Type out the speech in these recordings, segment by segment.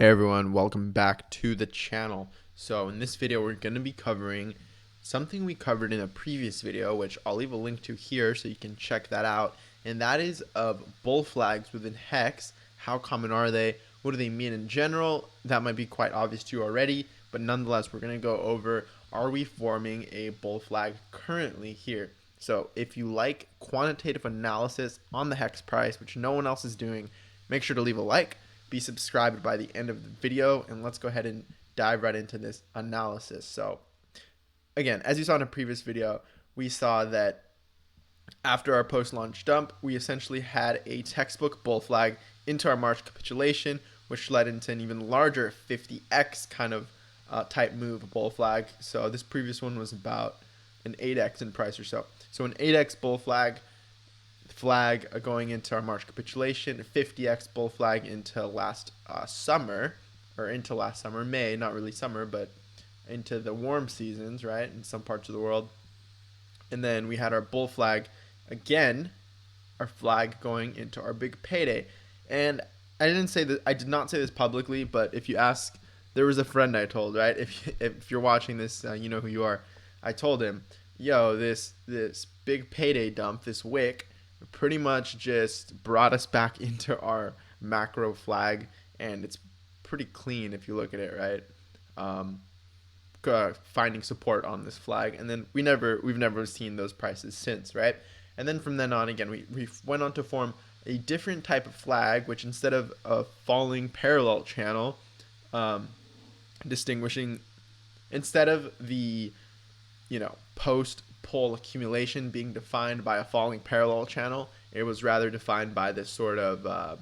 Hey everyone, welcome back to the channel. So in this video we're going to be covering something we covered in a previous video, which I'll leave a link to here so you can check that out, and that is of bull flags within HEX. How common are they? What do they mean in general? That might be quite obvious to you already, but nonetheless we're going to go over, are we forming a bull flag currently here? So if you like quantitative analysis on the HEX price, which no one else is doing, make sure to leave a like, be subscribed by the end of the video, and let's go ahead and dive right into this analysis. So again, as you saw in a previous video, we saw that after our post-launch dump, we essentially had a textbook bull flag into our March capitulation, which led into an even larger 50x kind of type move bull flag. So this previous one was about an 8x in price or so. So an 8x bull flag going into our March capitulation, 50x bull flag into last summer, May, not really summer, but into the warm seasons, right, in some parts of the world. And then we had our bull flag again, our flag going into our big payday. And I did not say this publicly, but if you ask, there was a friend I told, right, if you're watching this, you know who you are. I told him, yo, this big payday dump, this wick, pretty much just brought us back into our macro flag, and it's pretty clean if you look at it, right? Finding support on this flag, and then we've never seen those prices since, right? And then from then on, again, we went on to form a different type of flag, which instead of a falling parallel channel, instead of the post pull accumulation being defined by a falling parallel channel, it was rather defined by this sort of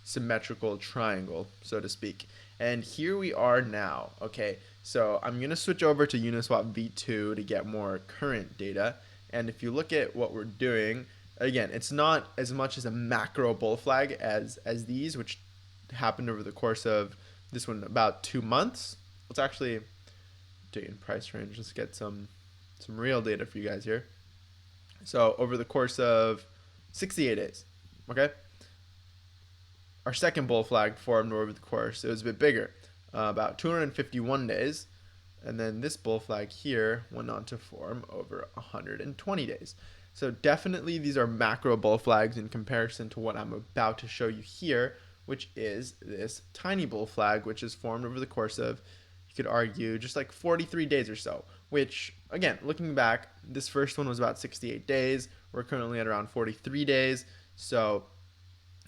symmetrical triangle, so to speak. And here we are now. Okay, so I'm going to switch over to Uniswap v2 to get more current data. And if you look at what we're doing, again, it's not as much as a macro bull flag as these, which happened over the course of this one about 2 months. Let's actually do it in price range. Let's get some real data for you guys here. So over the course of 68 days, okay, our second bull flag formed over the course. It was a bit bigger, about 251 days, and then this bull flag here went on to form over 120 days. So definitely these are macro bull flags in comparison to what I'm about to show you here, which is this tiny bull flag, which is formed over the course of, you could argue, just like 43 days or so, which, again, looking back, this first one was about 68 days. We're currently at around 43 days. So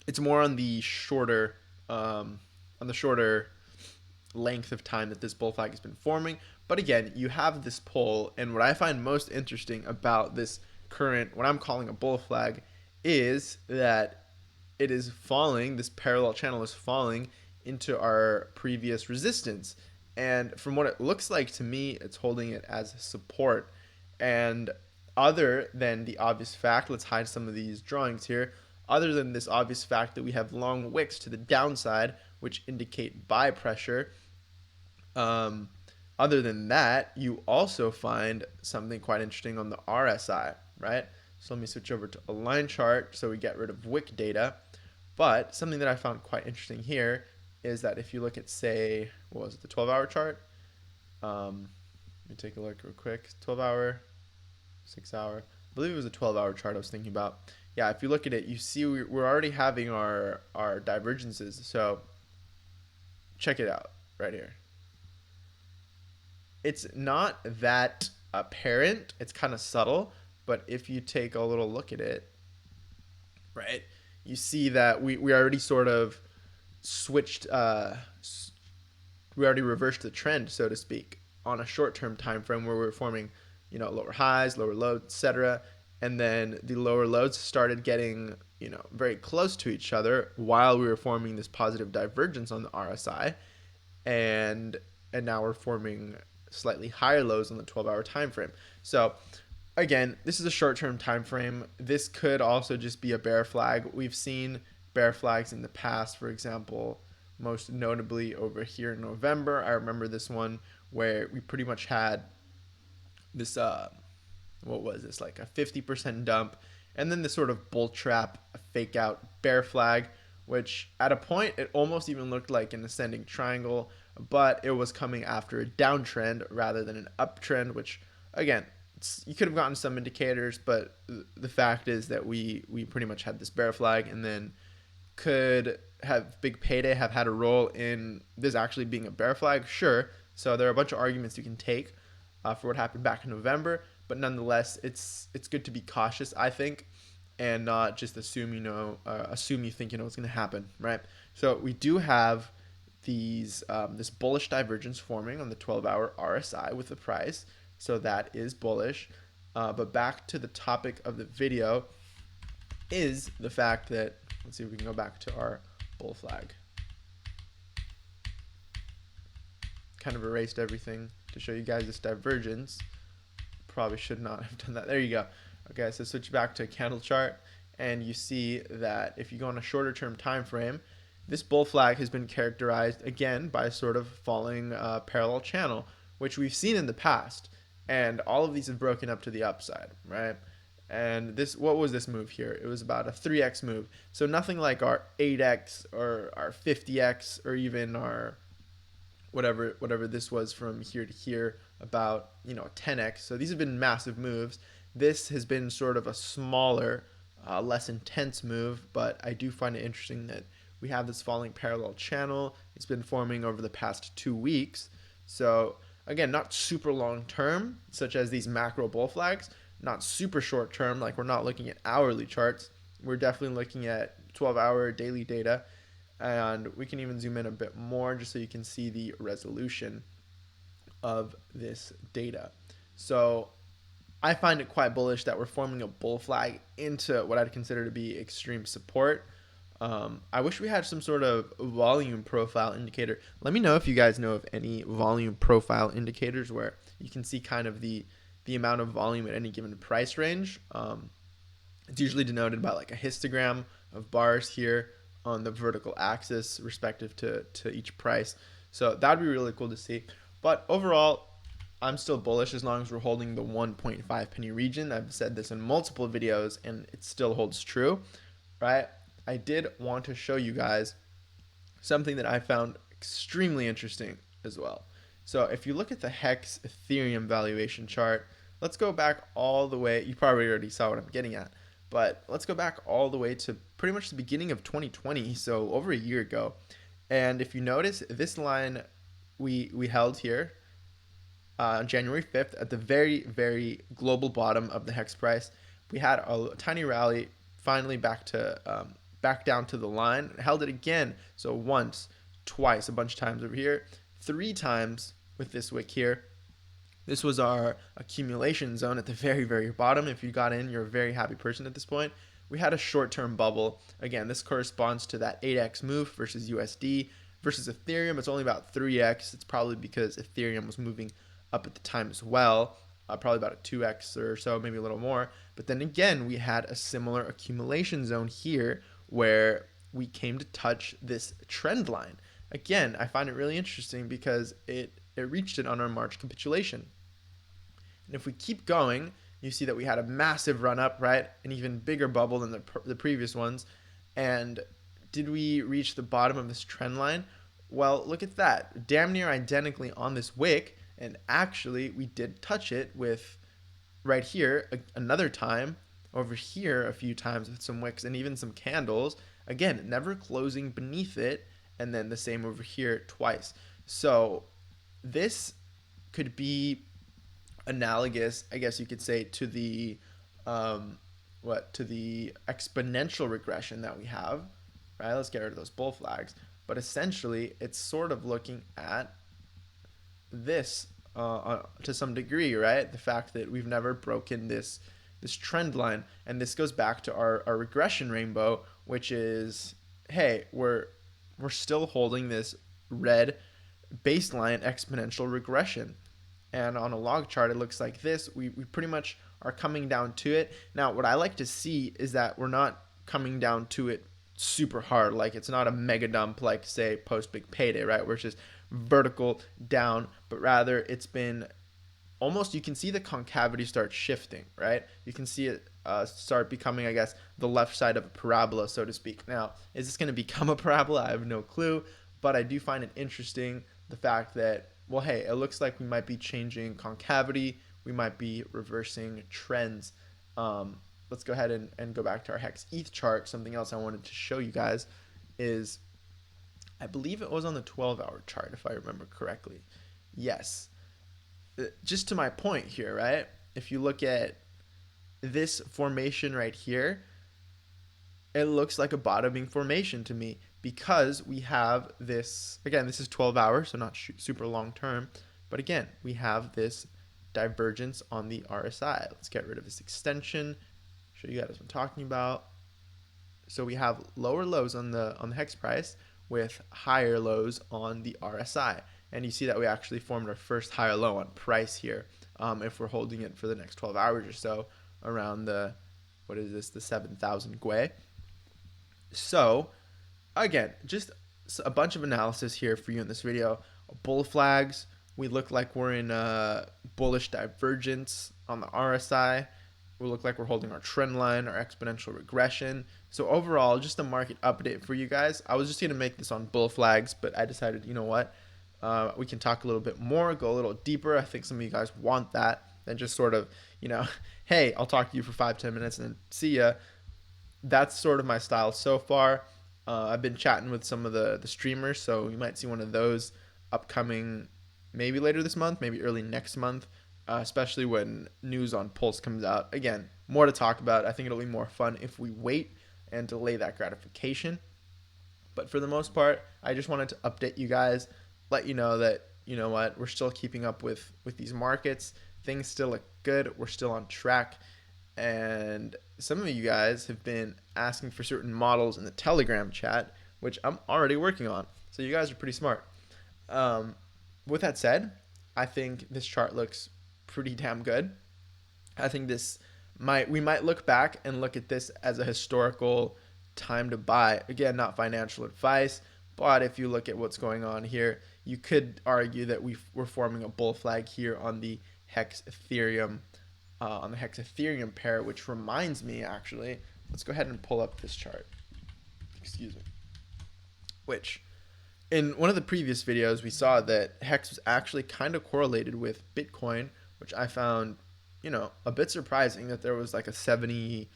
it's more on the shorter length of time that this bull flag has been forming. But again, you have this pull, and what I find most interesting about this current, what I'm calling a bull flag, is that it is falling, this parallel channel is falling into our previous resistance. And from what it looks like to me, it's holding it as support. And other than the obvious fact, let's hide some of these drawings here, other than this obvious fact that we have long wicks to the downside, which indicate buy pressure, other than that, you also find something quite interesting on the RSI, right? So let me switch over to a line chart so we get rid of wick data. But something that I found quite interesting here is that if you look at, say, what was it, the 12-hour chart? Let me take a look real quick. 12-hour, 6-hour. I believe it was a 12-hour chart I was thinking about. Yeah, if you look at it, you see we're already having our divergences. So check it out right here. It's not that apparent. It's kind of subtle. But if you take a little look at it, right, you see that we already sort of switched, we already reversed the trend, so to speak, on a short-term time frame where we were forming, lower highs, lower lows, etc. And then the lower lows started getting, very close to each other while we were forming this positive divergence on the RSI, and now we're forming slightly higher lows on the 12-hour time frame. So again, this is a short-term time frame. This could also just be a bear flag. We've seen bear flags in the past, for example, most notably over here in November. I remember this one where we pretty much had this, what was this, like a 50% dump, and then this sort of bull trap, a fake out bear flag, which at a point it almost even looked like an ascending triangle, but it was coming after a downtrend rather than an uptrend, which again, you could have gotten some indicators, but the fact is that we pretty much had this bear flag, and then could have big payday have had a role in this actually being a bear flag? Sure. So there are a bunch of arguments you can take for what happened back in November, but nonetheless, it's good to be cautious, I think, and not just assume assume you think you know what's going to happen, right? So we do have these this bullish divergence forming on the 12-hour RSI with the price, so that is bullish. But back to the topic of the video is the fact that, let's see if we can go back to our bull flag. Kind of erased everything to show you guys this divergence. Probably should not have done that. There you go. Okay, so switch back to a candle chart, and you see that if you go on a shorter term time frame, this bull flag has been characterized again by sort of falling parallel channel, which we've seen in the past, and all of these have broken up to the upside, right? And this, what was this move here? It was about a 3x move. So nothing like our 8x or our 50x or even our whatever this was from here to here, about 10x. So these have been massive moves. This has been sort of a smaller, less intense move, but I do find it interesting that we have this falling parallel channel. It's been forming over the past 2 weeks. So again, not super long term, such as these macro bull flags, not super short term, like we're not looking at hourly charts. We're definitely looking at 12-hour daily data, and we can even zoom in a bit more just so you can see the resolution of this data. So I find it quite bullish that we're forming a bull flag into what I'd consider to be extreme support. I wish we had some sort of volume profile indicator. Let me know if you guys know of any volume profile indicators where you can see kind of the amount of volume at any given price range. It's usually denoted by like a histogram of bars here on the vertical axis respective to each price. So that'd be really cool to see. But overall, I'm still bullish as long as we're holding the 1.5 penny region. I've said this in multiple videos and it still holds true, right? I did want to show you guys something that I found extremely interesting as well. So if you look at the HEX Ethereum valuation chart, let's go back all the way. You probably already saw what I'm getting at, but let's go back all the way to pretty much the beginning of 2020, so over a year ago. And if you notice, this line we held here on January 5th at the very, very global bottom of the HEX price. We had a tiny rally, finally back down to the line, held it again. So once, twice, a bunch of times over here, 3 times with this wick here. This was our accumulation zone at the very, very bottom. If you got in, you're a very happy person at this point. We had a short-term bubble. Again, this corresponds to that 8x move versus USD. Versus Ethereum, it's only about 3x. It's probably because Ethereum was moving up at the time as well. Probably about a 2x or so, maybe a little more. But then again, we had a similar accumulation zone here where we came to touch this trend line. Again, I find it really interesting because it reached it on our March capitulation. And if we keep going, you see that we had a massive run up, right? An even bigger bubble than the previous ones. And did we reach the bottom of this trend line? Well, look at that. Damn near identically on this wick. And actually, we did touch it with right here another time, over here a few times with some wicks and even some candles. Again, never closing beneath it. And then the same over here twice. So this could be analogous, I guess you could say, to the to the exponential regression that we have, right? Let's get rid of those bull flags. But essentially, it's sort of looking at this to some degree, right? The fact that we've never broken this trend line, and this goes back to our regression rainbow, which is, hey, we're still holding this red baseline exponential regression. And on a log chart, it looks like this. We pretty much are coming down to it. Now, what I like to see is that we're not coming down to it super hard. Like, it's not a mega dump like, say, post big payday, right? Where it's just vertical down, but rather it's been almost, you can see the concavity start shifting, right? You can see it start becoming, I guess, the left side of a parabola, so to speak. Now, is this going to become a parabola? I have no clue, but I do find it interesting the fact that, well, hey, it looks like we might be changing concavity, we might be reversing trends. Let's go ahead and go back to our HEX ETH chart. Something else I wanted to show you guys is, I believe it was on the 12-hour chart, if I remember correctly. Yes. Just to my point here, right? If you look at this formation right here, it looks like a bottoming formation to me because we have this, again, this is 12 hours, so not super long term, but again, we have this divergence on the RSI. Let's get rid of this extension, show you guys what I'm talking about. So we have lower lows on the HEX price with higher lows on the RSI. And you see that we actually formed our first higher low on price here. If we're holding it for the next 12 hours or so around the, what is this, the 7,000 Gwei. So again, just a bunch of analysis here for you in this video. Bull flags, we look like we're in a bullish divergence on the RSI. We look like we're holding our trend line, our exponential regression. So overall, just a market update for you guys. I was just going to make this on bull flags, but I decided, you know what, we can talk a little bit more, go a little deeper. I think some of you guys want that, than just sort of, you know, hey, I'll talk to you for 5-10 minutes and then see ya. That's sort of my style so far. I've been chatting with some of the streamers, so you might see one of those upcoming maybe later this month, maybe early next month, especially when news on Pulse comes out. Again, more to talk about. I think it'll be more fun if we wait and delay that gratification. But for the most part, I just wanted to update you guys, let you know that, you know what, we're still keeping up with these markets. Things still look good. We're still on track. And some of you guys have been asking for certain models in the Telegram chat, which I'm already working on. So you guys are pretty smart. With that said, I think this chart looks pretty damn good. I think we might look back and look at this as a historical time to buy. Again, not financial advice, but if you look at what's going on here, you could argue that we're forming a bull flag here on the HEX Ethereum, pair, which reminds me, actually, let's go ahead and pull up this chart. Excuse me. Which, in one of the previous videos, we saw that HEX was actually kind of correlated with Bitcoin, which I found, you know, a bit surprising that there was like a 74%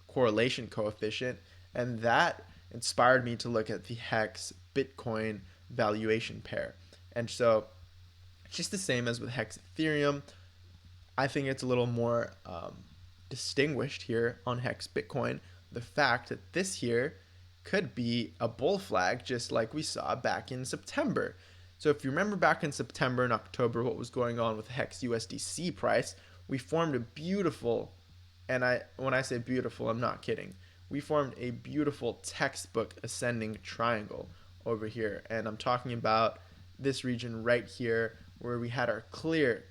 correlation coefficient, and that inspired me to look at the HEX Bitcoin valuation pair. And so, just the same as with HEX Ethereum, I think it's a little more distinguished here on HEX Bitcoin. The fact that this here could be a bull flag, just like we saw back in September. So if you remember back in September and October, what was going on with HEX USDC price, we formed a beautiful, and when I say beautiful, I'm not kidding. We formed a beautiful textbook ascending triangle over here. And I'm talking about this region right here where we had our clear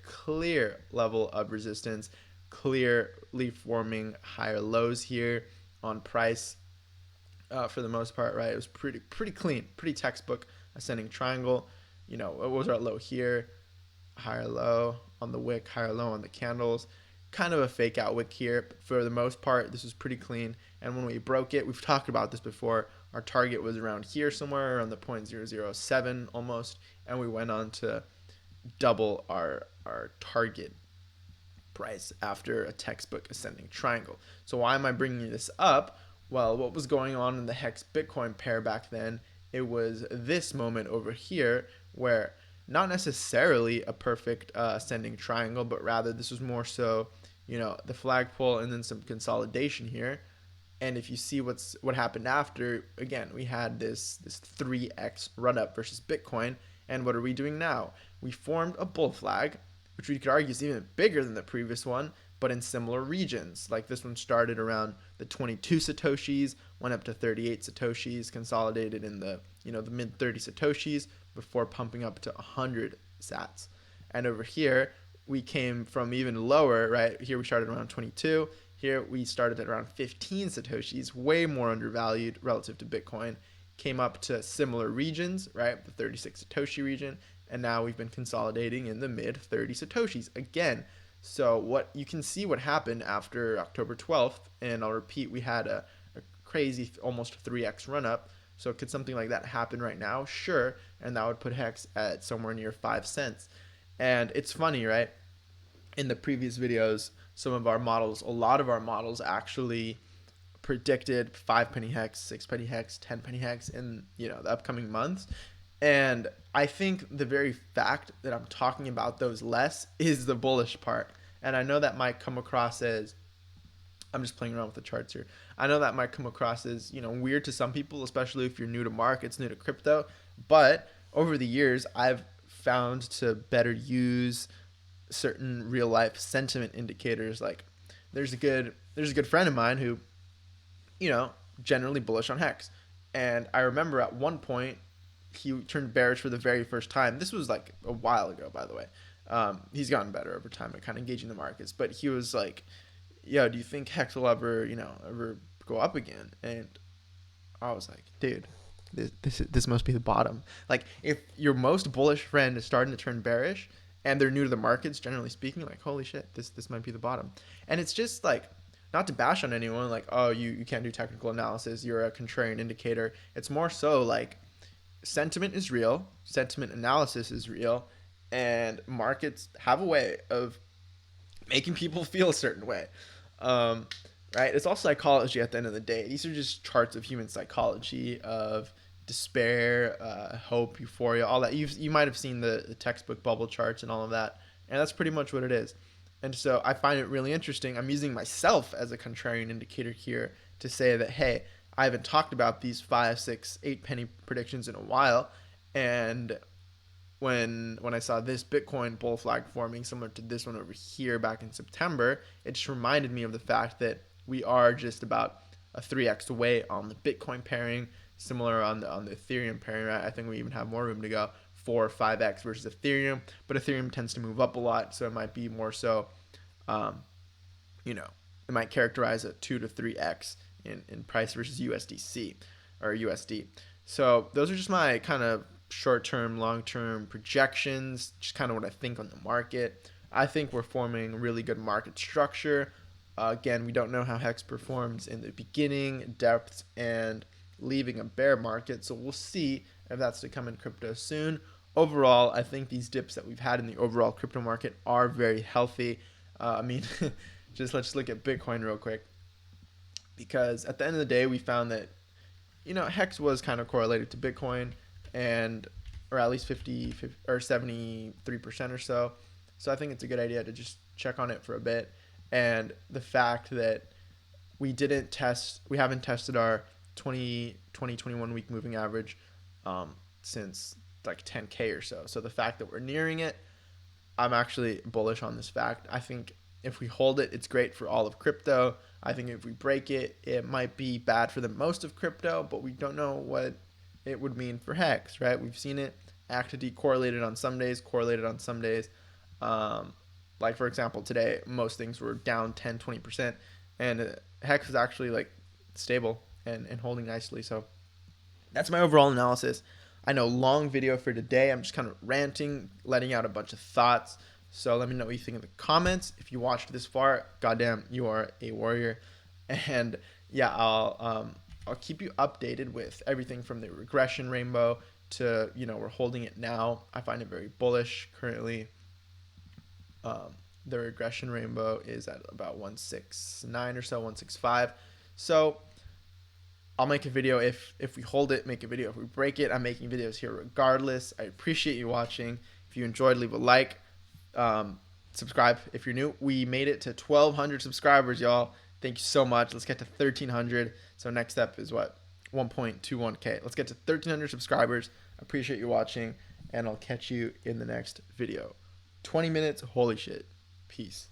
level of resistance, clearly forming higher lows here on price for the most part, right? It was pretty clean, pretty textbook ascending triangle. You know, what was our low here? Higher low on the wick, higher low on the candles. Kind of a fake out wick here, but for the most part, this was pretty clean. And when we broke it, we've talked about this before, our target was around here somewhere, around the 0.007 almost, and we went on to double our target price after a textbook ascending triangle. So why am I bringing this up? Well, what was going on in the HEX Bitcoin pair back then, it was this moment over here where not necessarily a perfect ascending triangle, but rather this was more so, you know, the flagpole and then some consolidation here. And if you see what happened after, again, we had this 3x run up versus Bitcoin. And what are we doing now? We formed a bull flag, which we could argue is even bigger than the previous one, but in similar regions. Like this one started around the 22 Satoshis, went up to 38 Satoshis, consolidated in the, you know, the mid 30 Satoshis before pumping up to 100 sats. And over here, we came from even lower, right? Here we started around 22. Here we started at around 15 Satoshis, way more undervalued relative to Bitcoin. Came up to similar regions, right? The 36 Satoshi region. And now we've been consolidating in the mid 30 Satoshis. Again, So what you can see what happened after October 12th, and I'll repeat, we had a crazy almost 3x run up. So could something like that happen right now? Sure, and that would put HEX at somewhere near 5 cents. And it's funny, right? In the previous videos, some of our models, a lot of our models actually predicted 5 penny HEX, 6 penny HEX, 10 penny HEX in the upcoming months. And I think the very fact that I'm talking about those less is the bullish part. And I know that might come across as, I'm just playing around with the charts here. I know that might come across as weird to some people, especially if you're new to markets, new to crypto. But over the years, I've found to better use certain real life sentiment indicators. Like there's a good friend of mine who generally bullish on HEX. And I remember at one point he turned bearish for the very first time. This was like a while ago, by the way. He's gotten better over time at kind of engaging the markets. But he was like, "Yo, do you think HEX will ever go up again?" And I was like, "Dude, this must be the bottom." Like if your most bullish friend is starting to turn bearish and they're new to the markets, generally speaking, like holy shit, this might be the bottom. And it's just like, not to bash on anyone, like, oh, you can't do technical analysis, you're a contrarian indicator. It's more so like sentiment is real, sentiment analysis is real, and markets have a way of making people feel a certain way. Right? It's all psychology at the end of the day. These are just charts of human psychology, of despair, hope, euphoria, all that. You might have seen the textbook bubble charts and all of that, and that's pretty much what it is. And so I find it really interesting. I'm using myself as a contrarian indicator here to say that, hey, I haven't talked about these 5, 6, 8 penny predictions in a while. And when I saw this Bitcoin bull flag forming similar to this one over here back in September, it just reminded me of the fact that we are just about a 3x away on the Bitcoin pairing, similar on the Ethereum pairing. Right? I think we even have more room to go, 4 or 5x versus Ethereum, but Ethereum tends to move up a lot, so it might be more so, it might characterize a 2 to 3x in price versus USDC or USD. So those are just my kind of short-term, long-term projections, just kind of what I think on the market. I think we're forming a really good market structure. Again, we don't know how HEX performs in the beginning, depths, and leaving a bear market, so we'll see if that's to come in crypto soon. Overall, I think these dips that we've had in the overall crypto market are very healthy. Let's look at Bitcoin real quick, because at the end of the day, we found that HEX was kind of correlated to Bitcoin, or at least 50 or 73% or so. So I think it's a good idea to just check on it for a bit. And the fact that we haven't tested our 21 week moving average since like 10K or so. So the fact that we're nearing it, I'm actually bullish on this fact. I think if we hold it, it's great for all of crypto. I think if we break it, it might be bad for the most of crypto, but we don't know what it would mean for HEX, right? We've seen it act to decorrelated on some days, correlated on some days. Like for example, today, most things were down 10, 20%, and HEX was actually like stable and holding nicely. So that's my overall analysis. I know, long video for today. I'm just kind of ranting, letting out a bunch of thoughts. So let me know what you think in the comments. If you watched this far, goddamn, you are a warrior. And yeah, I'll keep you updated with everything from the regression rainbow to, we're holding it now. I find it very bullish currently. The regression rainbow is at about 169 or so, 165. So I'll make a video if we hold it, make a video if we break it. I'm making videos here regardless. I appreciate you watching. If you enjoyed, leave a like. Subscribe if you're new. We made it to 1,200 subscribers, y'all. Thank you so much. Let's get to 1,300. So next step is what? 1.21K. Let's get to 1,300 subscribers. Appreciate you watching, and I'll catch you in the next video. 20 minutes. Holy shit. Peace.